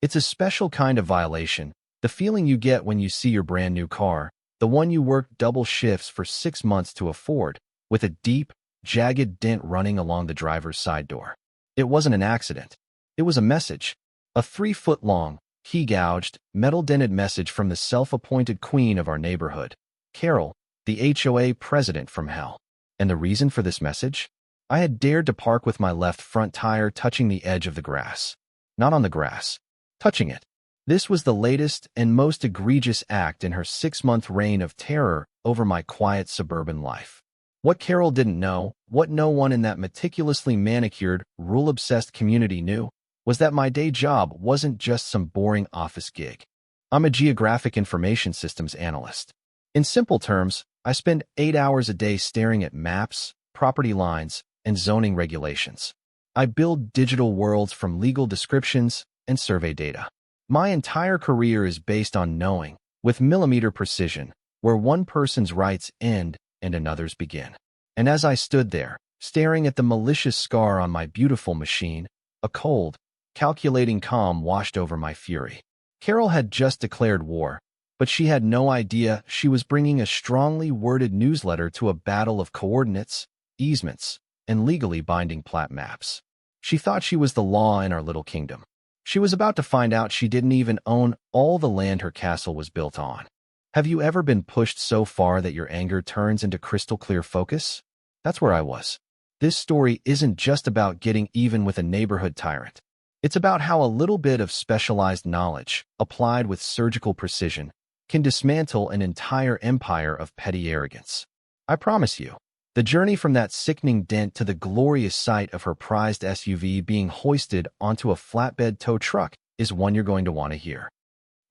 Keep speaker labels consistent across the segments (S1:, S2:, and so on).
S1: It's a special kind of violation, the feeling you get when you see your brand new car, the one you worked double shifts for 6 months to afford, with a deep, jagged dent running along the driver's side door. It wasn't an accident. It was a message. A 3-foot-long, key-gouged, metal-dented message from the self-appointed queen of our neighborhood, Carol, the HOA president from hell. And the reason for this message? I had dared to park with my left front tire touching the edge of the grass. Not on the grass. Touching it. This was the latest and most egregious act in her 6-month reign of terror over my quiet suburban life. What Carol didn't know, what no one in that meticulously manicured, rule-obsessed community knew, was that my day job wasn't just some boring office gig. I'm a geographic information systems analyst. In simple terms, I spend 8 hours a day staring at maps, property lines, and zoning regulations. I build digital worlds from legal descriptions and survey data. My entire career is based on knowing, with millimeter precision, where one person's rights end and another's begin. And as I stood there, staring at the malicious scar on my beautiful machine, a cold, calculating calm washed over my fury. Carol had just declared war, but she had no idea she was bringing a strongly worded newsletter to a battle of coordinates, easements, and legally binding plat maps. She thought she was the law in our little kingdom. She was about to find out she didn't even own all the land her castle was built on. Have you ever been pushed so far that your anger turns into crystal clear focus? That's where I was. This story isn't just about getting even with a neighborhood tyrant. It's about how a little bit of specialized knowledge, applied with surgical precision, can dismantle an entire empire of petty arrogance. I promise you, the journey from that sickening dent to the glorious sight of her prized SUV being hoisted onto a flatbed tow truck is one you're going to want to hear.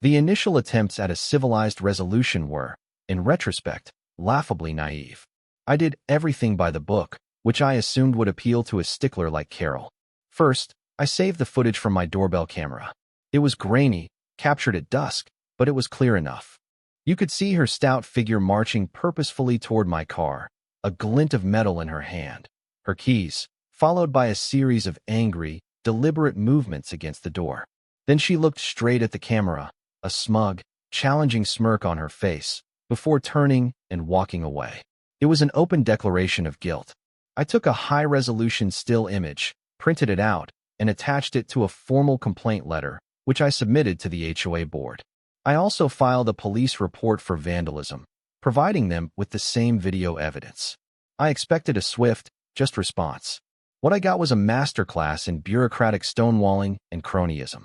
S1: The initial attempts at a civilized resolution were, in retrospect, laughably naive. I did everything by the book, which I assumed would appeal to a stickler like Carol. First, I saved the footage from my doorbell camera. It was grainy, captured at dusk, but it was clear enough. You could see her stout figure marching purposefully toward my car, a glint of metal in her hand, her keys, followed by a series of angry, deliberate movements against the door. Then she looked straight at the camera, a smug, challenging smirk on her face, before turning and walking away. It was an open declaration of guilt. I took a high-resolution still image, printed it out, and attached it to a formal complaint letter, which I submitted to the HOA board. I also filed a police report for vandalism, providing them with the same video evidence. I expected a swift, just response. What I got was a masterclass in bureaucratic stonewalling and cronyism.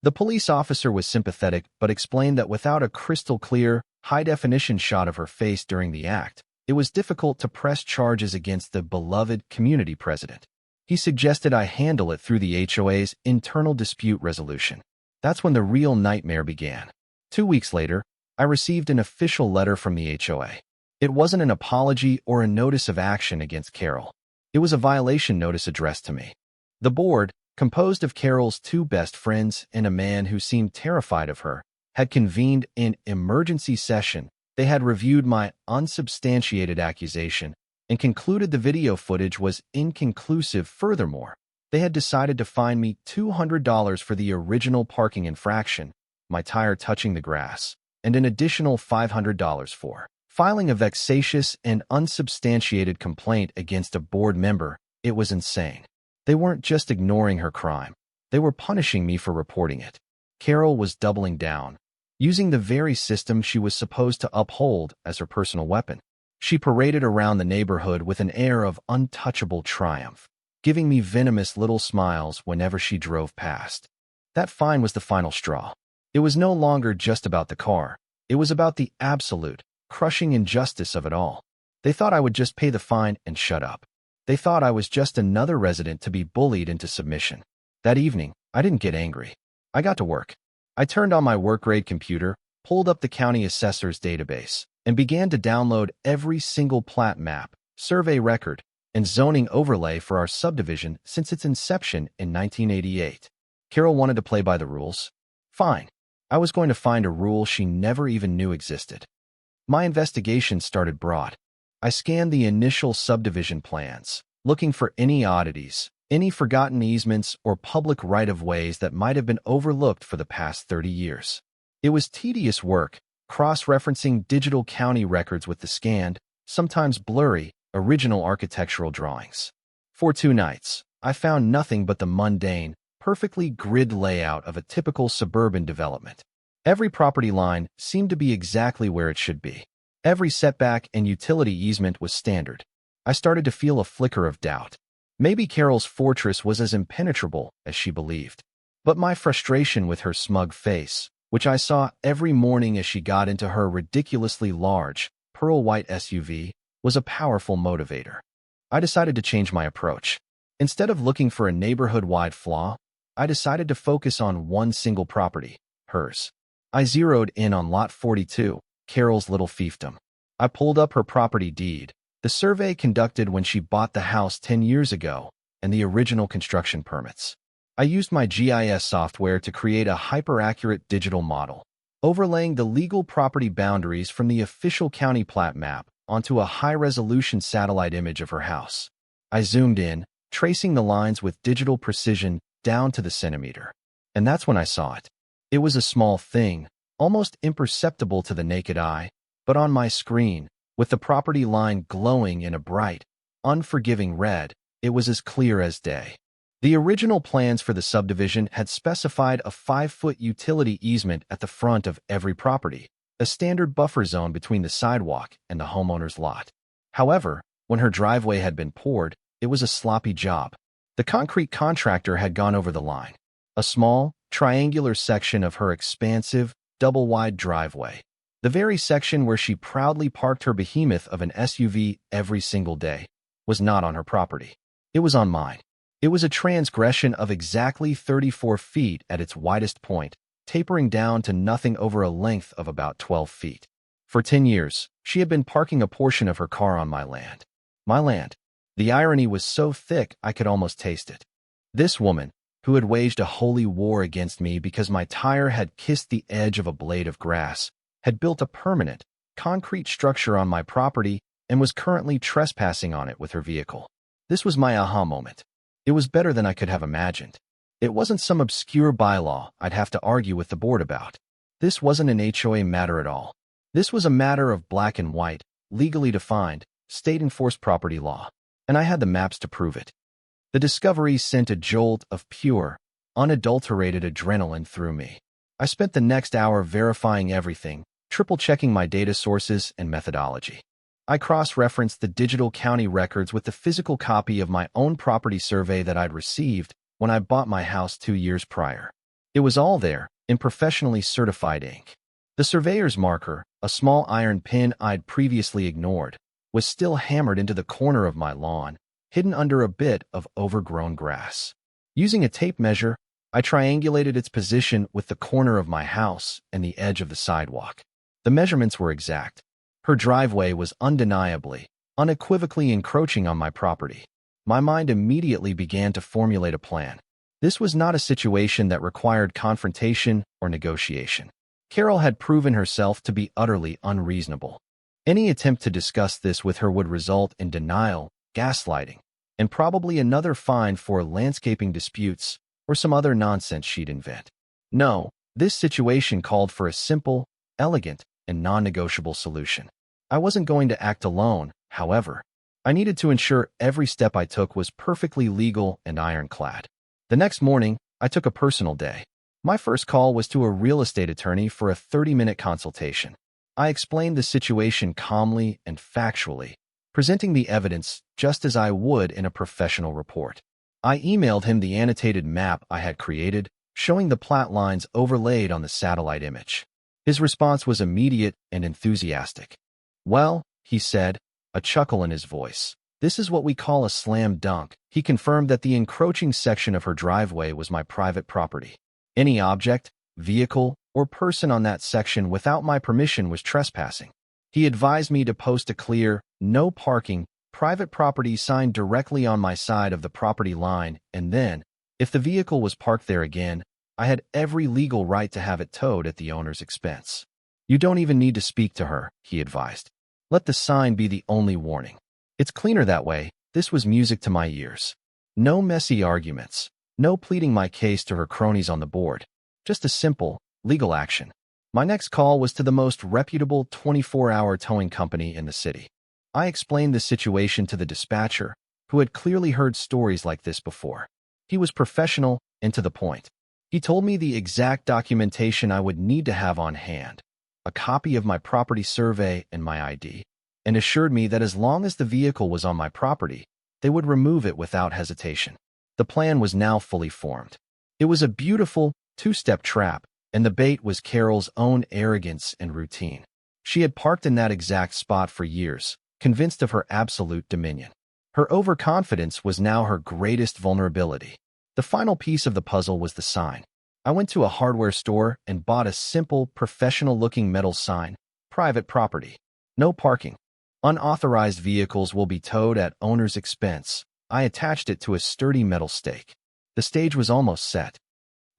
S1: The police officer was sympathetic but explained that without a crystal-clear, high-definition shot of her face during the act, it was difficult to press charges against the beloved community president. He suggested I handle it through the HOA's internal dispute resolution. That's when the real nightmare began. 2 weeks later, I received an official letter from the HOA. It wasn't an apology or a notice of action against Carol. It was a violation notice addressed to me. The board, composed of Carol's 2 best friends and a man who seemed terrified of her, had convened an emergency session. They had reviewed my unsubstantiated accusation and concluded the video footage was inconclusive. Furthermore, they had decided to fine me $200 for the original parking infraction, my tire touching the grass, and an additional $500 for filing a vexatious and unsubstantiated complaint against a board member. It was insane. They weren't just ignoring her crime. They were punishing me for reporting it. Carol was doubling down, using the very system she was supposed to uphold as her personal weapon. She paraded around the neighborhood with an air of untouchable triumph, giving me venomous little smiles whenever she drove past. That fine was the final straw. It was no longer just about the car. It was about the absolute, crushing injustice of it all. They thought I would just pay the fine and shut up. They thought I was just another resident to be bullied into submission. That evening, I didn't get angry. I got to work. I turned on my work-grade computer, pulled up the county assessor's database, and began to download every single plat map, survey record, and zoning overlay for our subdivision since its inception in 1988. Carol wanted to play by the rules. Fine. I was going to find a rule she never even knew existed. My investigation started broad. I scanned the initial subdivision plans, looking for any oddities, any forgotten easements or public right-of-ways that might have been overlooked for the past 30 years. It was tedious work, cross-referencing digital county records with the scanned, sometimes blurry, original architectural drawings. For 2 nights, I found nothing but the mundane, perfectly grid layout of a typical suburban development. Every property line seemed to be exactly where it should be. Every setback and utility easement was standard. I started to feel a flicker of doubt. Maybe Carol's fortress was as impenetrable as she believed. But my frustration with her smug face, which I saw every morning as she got into her ridiculously large, pearl-white SUV, was a powerful motivator. I decided to change my approach. Instead of looking for a neighborhood-wide flaw, I decided to focus on one single property, hers. I zeroed in on Lot 42, Carol's little fiefdom. I pulled up her property deed, the survey conducted when she bought the house 10 years ago, and the original construction permits. I used my GIS software to create a hyper-accurate digital model, overlaying the legal property boundaries from the official county plat map onto a high-resolution satellite image of her house. I zoomed in, tracing the lines with digital precision down to the centimeter. And that's when I saw it. It was a small thing, almost imperceptible to the naked eye, but on my screen, with the property line glowing in a bright, unforgiving red, it was as clear as day. The original plans for the subdivision had specified a 5-foot utility easement at the front of every property, a standard buffer zone between the sidewalk and the homeowner's lot. However, when her driveway had been poured, it was a sloppy job. The concrete contractor had gone over the line. A small, triangular section of her expansive, double-wide driveway. The very section where she proudly parked her behemoth of an SUV every single day, was not on her property. It was on mine. It was a transgression of exactly 34 feet at its widest point, tapering down to nothing over a length of about 12 feet. For 10 years, she had been parking a portion of her car on my land. My land. The irony was so thick I could almost taste it. This woman, who had waged a holy war against me because my tire had kissed the edge of a blade of grass, had built a permanent, concrete structure on my property and was currently trespassing on it with her vehicle. This was my aha moment. It was better than I could have imagined. It wasn't some obscure bylaw I'd have to argue with the board about. This wasn't an HOA matter at all. This was a matter of black and white, legally defined, state-enforced property law. And I had the maps to prove it. The discovery sent a jolt of pure, unadulterated adrenaline through me. I spent the next hour verifying everything, triple-checking my data sources and methodology. I cross-referenced the digital county records with the physical copy of my own property survey that I'd received when I bought my house 2 years prior. It was all there, in professionally certified ink. The surveyor's marker, a small iron pin I'd previously ignored, was still hammered into the corner of my lawn, hidden under a bit of overgrown grass. Using a tape measure, I triangulated its position with the corner of my house and the edge of the sidewalk. The measurements were exact. Her driveway was undeniably, unequivocally encroaching on my property. My mind immediately began to formulate a plan. This was not a situation that required confrontation or negotiation. Carol had proven herself to be utterly unreasonable. Any attempt to discuss this with her would result in denial, gaslighting, and probably another fine for landscaping disputes or some other nonsense she'd invent. No, this situation called for a simple, elegant, and non-negotiable solution. I wasn't going to act alone, however. I needed to ensure every step I took was perfectly legal and ironclad. The next morning, I took a personal day. My first call was to a real estate attorney for a 30-minute consultation. I explained the situation calmly and factually, presenting the evidence just as I would in a professional report. I emailed him the annotated map I had created, showing the plat lines overlaid on the satellite image. His response was immediate and enthusiastic. "Well," he said, a chuckle in his voice, "this is what we call a slam dunk." He confirmed that the encroaching section of her driveway was my private property. Any object, vehicle, or person on that section without my permission was trespassing. He advised me to post a clear, "No parking," private property sign directly on my side of the property line, and then, if the vehicle was parked there again, I had every legal right to have it towed at the owner's expense. "You don't even need to speak to her," he advised. "Let the sign be the only warning. It's cleaner that way." This was music to my ears. No messy arguments. No pleading my case to her cronies on the board. Just a simple, legal action. My next call was to the most reputable 24-hour towing company in the city. I explained the situation to the dispatcher, who had clearly heard stories like this before. He was professional and to the point. He told me the exact documentation I would need to have on hand, a copy of my property survey and my ID, and assured me that as long as the vehicle was on my property, they would remove it without hesitation. The plan was now fully formed. It was a beautiful, two-step trap, and the bait was Carol's own arrogance and routine. She had parked in that exact spot for years, convinced of her absolute dominion. Her overconfidence was now her greatest vulnerability. The final piece of the puzzle was the sign. I went to a hardware store and bought a simple, professional-looking metal sign, private property. No parking. Unauthorized vehicles will be towed at owner's expense. I attached it to a sturdy metal stake. The stage was almost set.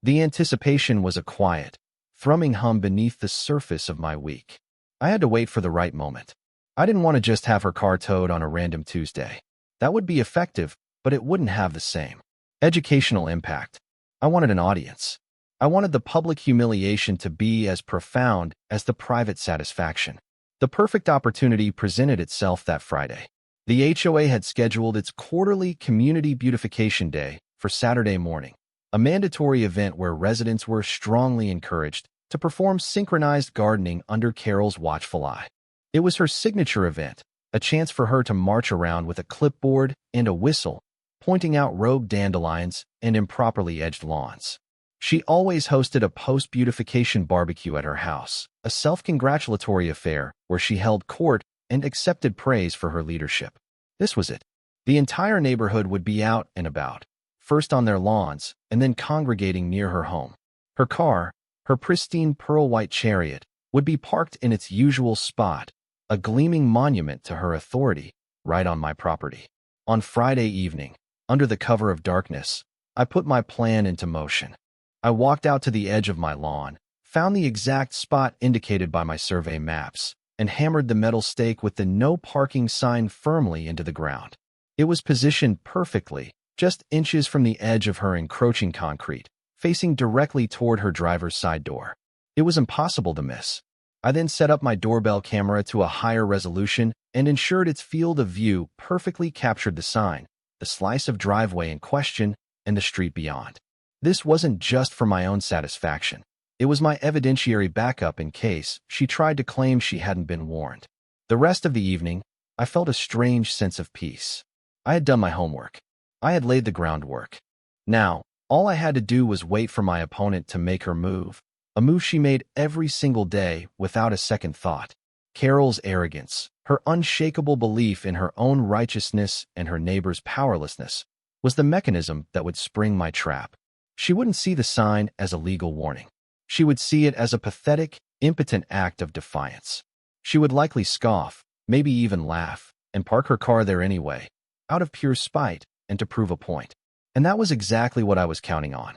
S1: The anticipation was a quiet, thrumming hum beneath the surface of my week. I had to wait for the right moment. I didn't want to just have her car towed on a random Tuesday. That would be effective, but it wouldn't have the same educational impact. I wanted an audience. I wanted the public humiliation to be as profound as the private satisfaction. The perfect opportunity presented itself that Friday. The HOA had scheduled its quarterly Community Beautification Day for Saturday morning, a mandatory event where residents were strongly encouraged to perform synchronized gardening under Carol's watchful eye. It was her signature event, a chance for her to march around with a clipboard and a whistle, pointing out rogue dandelions and improperly edged lawns. She always hosted a post-beautification barbecue at her house, a self-congratulatory affair where she held court and accepted praise for her leadership. This was it. The entire neighborhood would be out and about, first on their lawns and then congregating near her home. Her car, her pristine pearl-white chariot, would be parked in its usual spot, a gleaming monument to her authority, right on my property. On Friday evening, under the cover of darkness, I put my plan into motion. I walked out to the edge of my lawn, found the exact spot indicated by my survey maps, and hammered the metal stake with the no parking sign firmly into the ground. It was positioned perfectly, just inches from the edge of her encroaching concrete, facing directly toward her driver's side door. It was impossible to miss. I then set up my doorbell camera to a higher resolution and ensured its field of view perfectly captured the sign, the slice of driveway in question, and the street beyond. This wasn't just for my own satisfaction. It was my evidentiary backup in case she tried to claim she hadn't been warned. The rest of the evening, I felt a strange sense of peace. I had done my homework. I had laid the groundwork. Now, all I had to do was wait for my opponent to make her move, a move she made every single day without a second thought. Carol's arrogance, her unshakable belief in her own righteousness and her neighbor's powerlessness, was the mechanism that would spring my trap. She wouldn't see the sign as a legal warning. She would see it as a pathetic, impotent act of defiance. She would likely scoff, maybe even laugh, and park her car there anyway, out of pure spite and to prove a point. And that was exactly what I was counting on.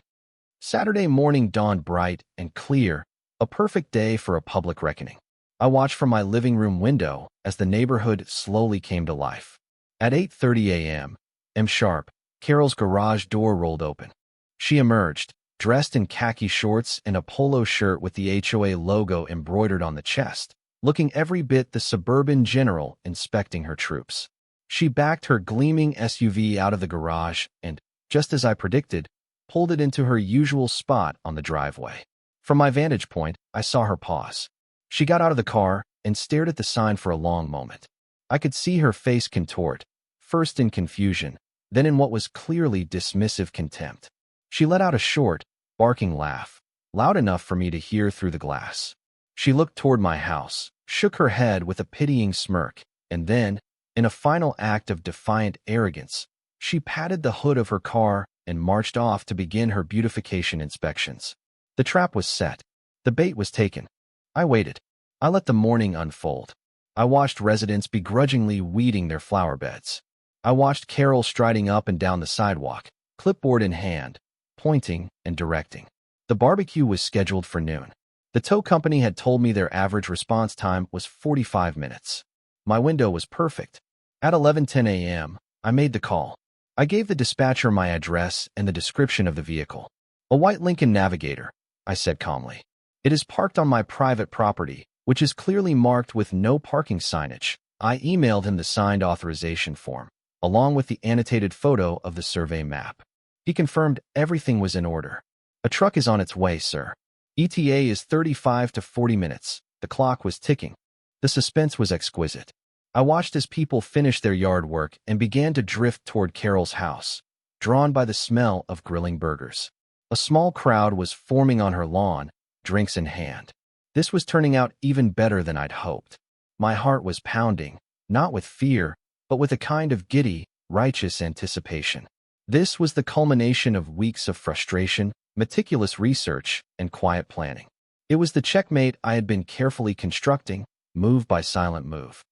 S1: Saturday morning dawned bright and clear, a perfect day for a public reckoning. I watched from my living room window as the neighborhood slowly came to life. At 8:30 a.m., sharp, Carol's garage door rolled open. She emerged, dressed in khaki shorts and a polo shirt with the HOA logo embroidered on the chest, looking every bit the suburban general inspecting her troops. She backed her gleaming SUV out of the garage and, just as I predicted, pulled it into her usual spot on the driveway. From my vantage point, I saw her pause. She got out of the car and stared at the sign for a long moment. I could see her face contort, first in confusion, then in what was clearly dismissive contempt. She let out a short, barking laugh, loud enough for me to hear through the glass. She looked toward my house, shook her head with a pitying smirk, and then, in a final act of defiant arrogance, she patted the hood of her car and marched off to begin her beautification inspections. The trap was set. The bait was taken. I waited. I let the morning unfold. I watched residents begrudgingly weeding their flower beds. I watched Carol striding up and down the sidewalk, clipboard in hand, pointing and directing. The barbecue was scheduled for noon. The tow company had told me their average response time was 45 minutes. My window was perfect. At 11:10 a.m., I made the call. I gave the dispatcher my address and the description of the vehicle. A white Lincoln Navigator, I said calmly. It is parked on my private property, which is clearly marked with no parking signage. I emailed him the signed authorization form, along with the annotated photo of the survey map. He confirmed everything was in order. A truck is on its way, sir. ETA is 35 to 40 minutes. The clock was ticking. The suspense was exquisite. I watched as people finished their yard work and began to drift toward Carol's house, drawn by the smell of grilling burgers. A small crowd was forming on her lawn, drinks in hand. This was turning out even better than I'd hoped. My heart was pounding, not with fear, but with a kind of giddy, righteous anticipation. This was the culmination of weeks of frustration, meticulous research, and quiet planning. It was the checkmate I had been carefully constructing, move by silent move.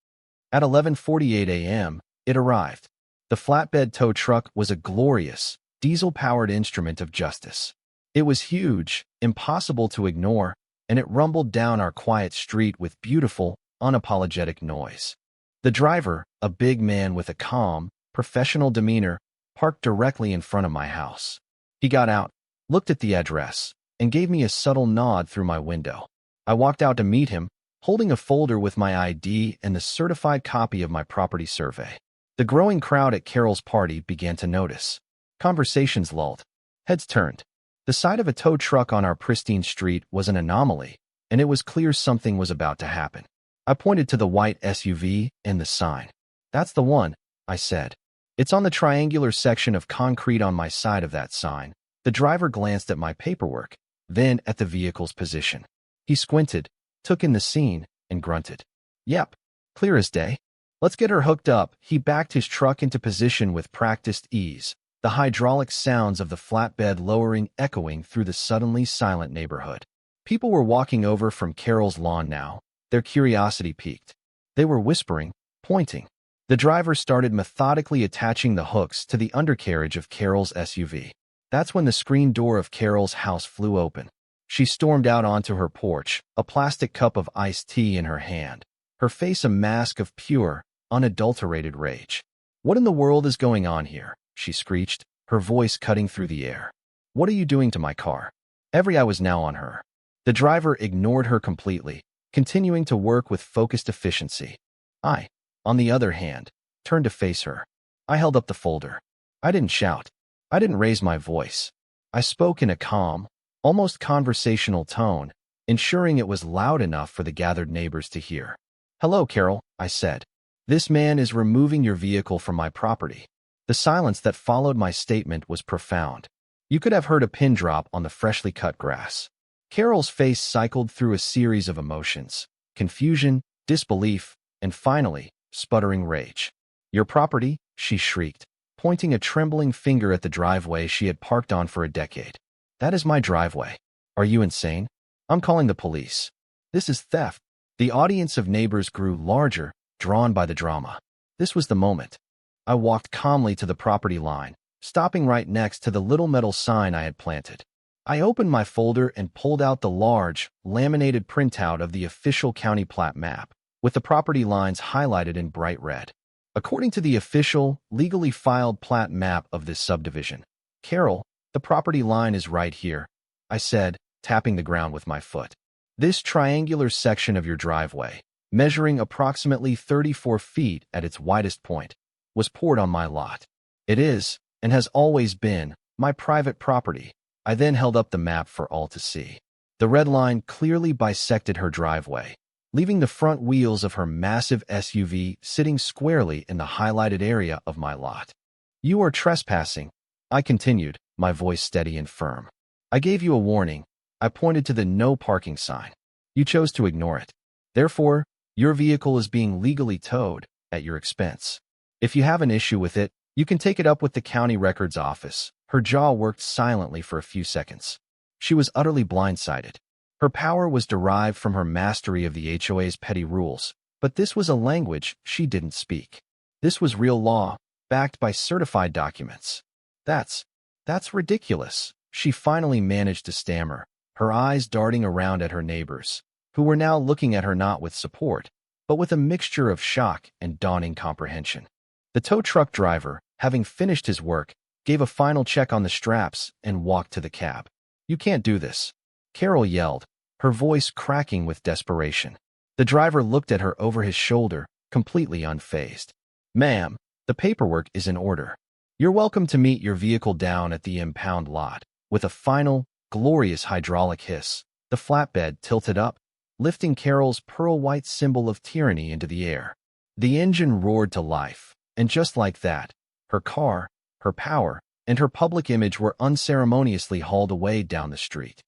S1: At 11:48 a.m., it arrived. The flatbed tow truck was a glorious, diesel-powered instrument of justice. It was huge, impossible to ignore, and it rumbled down our quiet street with beautiful, unapologetic noise. The driver, a big man with a calm, professional demeanor, parked directly in front of my house. He got out, looked at the address, and gave me a subtle nod through my window. I walked out to meet him, holding a folder with my ID and the certified copy of my property survey. The growing crowd at Carol's party began to notice. Conversations lulled. Heads turned. The sight of a tow truck on our pristine street was an anomaly, and it was clear something was about to happen. I pointed to the white SUV and the sign. "That's the one," I said. "It's on the triangular section of concrete on my side of that sign." The driver glanced at my paperwork, then at the vehicle's position. He squinted, took in the scene, and grunted. "Yep, clear as day. Let's get her hooked up." He backed his truck into position with practiced ease, the hydraulic sounds of the flatbed lowering echoing through the suddenly silent neighborhood. People were walking over from Carol's lawn now, their curiosity piqued. They were whispering, pointing. The driver started methodically attaching the hooks to the undercarriage of Carol's SUV. That's when the screen door of Carol's house flew open. She stormed out onto her porch, a plastic cup of iced tea in her hand, her face a mask of pure, unadulterated rage. "What in the world is going on here?" she screeched, her voice cutting through the air. "What are you doing to my car?" Every eye was now on her. The driver ignored her completely, continuing to work with focused efficiency. I, on the other hand, turned to face her. I held up the folder. I didn't shout. I didn't raise my voice. I spoke in a calm, almost conversational tone, ensuring it was loud enough for the gathered neighbors to hear. "Hello, Carol," I said. "This man is removing your vehicle from my property." The silence that followed my statement was profound. You could have heard a pin drop on the freshly cut grass. Carol's face cycled through a series of emotions: confusion, disbelief, and finally, sputtering rage. "Your property?" she shrieked, pointing a trembling finger at the driveway she had parked on for a decade. "That is my driveway. Are you insane? I'm calling the police. This is theft." The audience of neighbors grew larger, drawn by the drama. This was the moment. I walked calmly to the property line, stopping right next to the little metal sign I had planted. I opened my folder and pulled out the large, laminated printout of the official county plat map, with the property lines highlighted in bright red. According to the official, legally filed plat map of this subdivision, "Carol, the property line is right here," I said, tapping the ground with my foot. "This triangular section of your driveway, measuring approximately 34 feet at its widest point, was poured on my lot. It is, and has always been, my private property." I then held up the map for all to see. The red line clearly bisected her driveway, leaving the front wheels of her massive SUV sitting squarely in the highlighted area of my lot. "You are trespassing," I continued, my voice steady and firm. "I gave you a warning." I pointed to the no parking sign. "You chose to ignore it. Therefore, your vehicle is being legally towed, at your expense. If you have an issue with it, you can take it up with the county records office." Her jaw worked silently for a few seconds. She was utterly blindsided. Her power was derived from her mastery of the HOA's petty rules, but this was a language she didn't speak. This was real law, backed by certified documents. That's ridiculous," she finally managed to stammer, her eyes darting around at her neighbors, who were now looking at her not with support, but with a mixture of shock and dawning comprehension. The tow truck driver, having finished his work, gave a final check on the straps and walked to the cab. "You can't do this," Carol yelled, her voice cracking with desperation. The driver looked at her over his shoulder, completely unfazed. "Ma'am, the paperwork is in order. You're welcome to meet your vehicle down at the impound lot." With a final, glorious hydraulic hiss, the flatbed tilted up, lifting Carol's pearl-white symbol of tyranny into the air. The engine roared to life, and just like that, her car, her power, and her public image were unceremoniously hauled away down the street.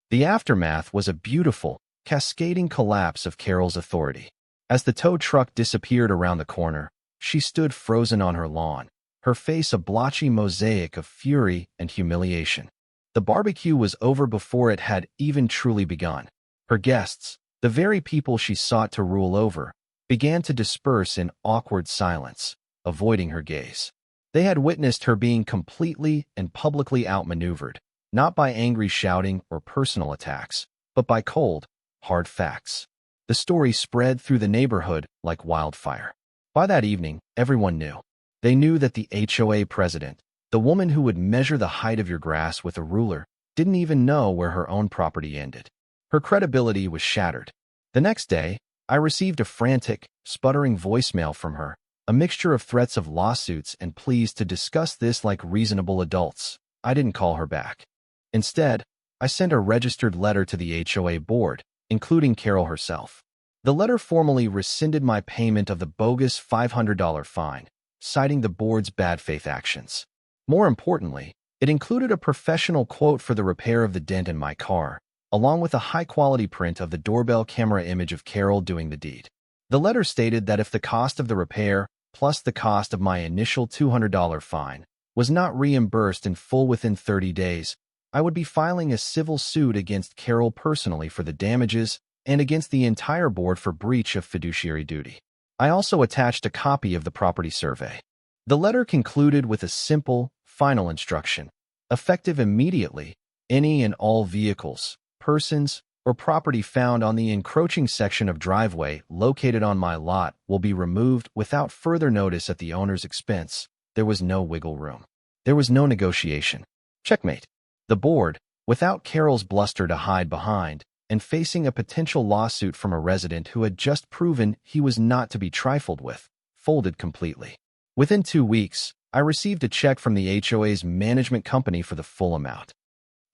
S1: The aftermath was a beautiful, cascading collapse of Carol's authority. As the tow truck disappeared around the corner, she stood frozen on her lawn, her face a blotchy mosaic of fury and humiliation. The barbecue was over before it had even truly begun. Her guests, the very people she sought to rule over, began to disperse in awkward silence, avoiding her gaze. They had witnessed her being completely and publicly outmaneuvered, not by angry shouting or personal attacks, but by cold, hard facts. The story spread through the neighborhood like wildfire. By that evening, everyone knew. They knew that the HOA president, the woman who would measure the height of your grass with a ruler, didn't even know where her own property ended. Her credibility was shattered. The next day, I received a frantic, sputtering voicemail from her, a mixture of threats of lawsuits and pleas to discuss this like reasonable adults. I didn't call her back. Instead, I sent a registered letter to the HOA board, including Carol herself. The letter formally rescinded my payment of the bogus $500 fine, citing the board's bad faith actions. More importantly, it included a professional quote for the repair of the dent in my car, along with a high-quality print of the doorbell camera image of Carol doing the deed. The letter stated that if the cost of the repair, plus the cost of my initial $200 fine, was not reimbursed in full within 30 days, I would be filing a civil suit against Carol personally for the damages and against the entire board for breach of fiduciary duty. I also attached a copy of the property survey. The letter concluded with a simple, final instruction. Effective immediately, any and all vehicles, persons, or property found on the encroaching section of driveway located on my lot will be removed without further notice at the owner's expense. There was no wiggle room. There was no negotiation. Checkmate. The board, without Carol's bluster to hide behind, and facing a potential lawsuit from a resident who had just proven he was not to be trifled with, folded completely. Within 2 weeks, I received a check from the HOA's management company for the full amount.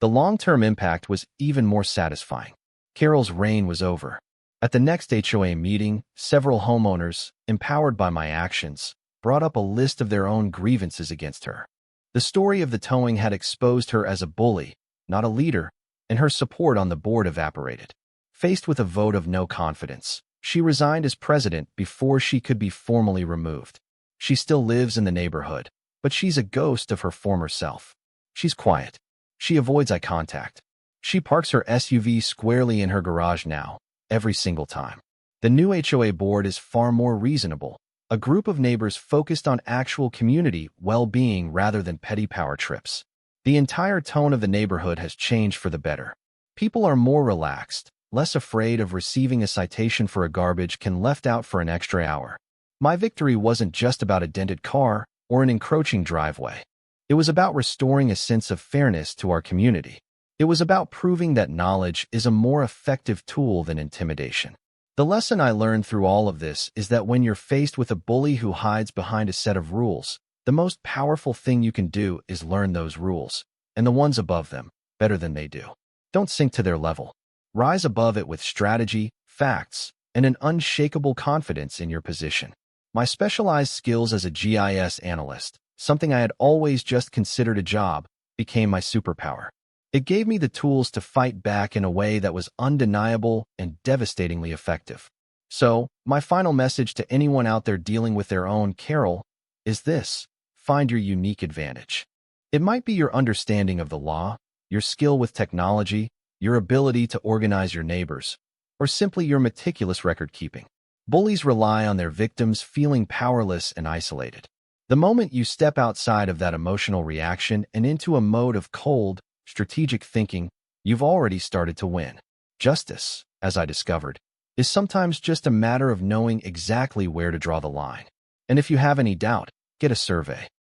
S1: The long-term impact was even more satisfying. Carol's reign was over. At the next HOA meeting, several homeowners, empowered by my actions, brought up a list of their own grievances against her. The story of the towing had exposed her as a bully, not a leader, and her support on the board evaporated. Faced with a vote of no confidence, she resigned as president before she could be formally removed. She still lives in the neighborhood, but she's a ghost of her former self. She's quiet. She avoids eye contact. She parks her SUV squarely in her garage now, every single time. The new HOA board is far more reasonable, a group of neighbors focused on actual community well-being rather than petty power trips. The entire tone of the neighborhood has changed for the better. People are more relaxed, less afraid of receiving a citation for a garbage can left out for an extra hour. My victory wasn't just about a dented car or an encroaching driveway. It was about restoring a sense of fairness to our community. It was about proving that knowledge is a more effective tool than intimidation. The lesson I learned through all of this is that when you're faced with a bully who hides behind a set of rules, the most powerful thing you can do is learn those rules, and the ones above them, better than they do. Don't sink to their level. Rise above it with strategy, facts, and an unshakable confidence in your position. My specialized skills as a GIS analyst, something I had always just considered a job, became my superpower. It gave me the tools to fight back in a way that was undeniable and devastatingly effective. So, my final message to anyone out there dealing with their own Carol is this: find your unique advantage. It might be your understanding of the law, your skill with technology, your ability to organize your neighbors, or simply your meticulous record-keeping. Bullies rely on their victims feeling powerless and isolated. The moment you step outside of that emotional reaction and into a mode of cold, strategic thinking, you've already started to win. Justice, as I discovered, is sometimes just a matter of knowing exactly where to draw the line. And if you have any doubt, get a survey.